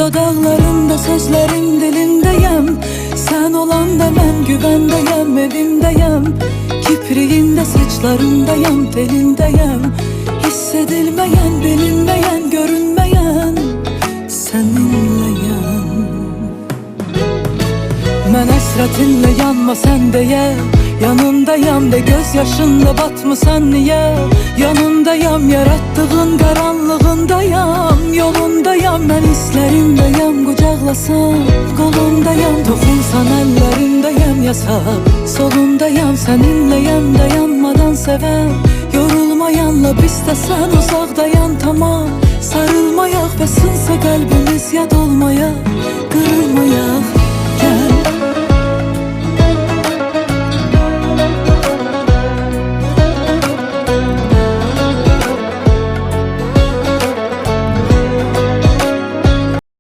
Dodaqlarında, sözlerin dilindeyəm. Sen olanda mən güvəndəyəm, evimdəyəm. Kipriyində, saçlarındayam, telindəyəm. Hiss edilməyən, bilinməyən, görünməyən səninləyəm. Mən həsrətinlə yanma sən deyə, yanındayam de, göz yaşında batmısan niyə? Yanındayam, yarattığın qaranlığındayam. Yolundayam, mən hislərindəyəm, qucaqlasan qolundayam. Toxunsan əllərindəyəm, yasab solundayam. Səninləyəm, dayanmadan sevəm. Yorulmayanla bizdə sən uzaqdayan, tamam. Sarılmayaq və sınsa qəlbimiz yad olmayaq.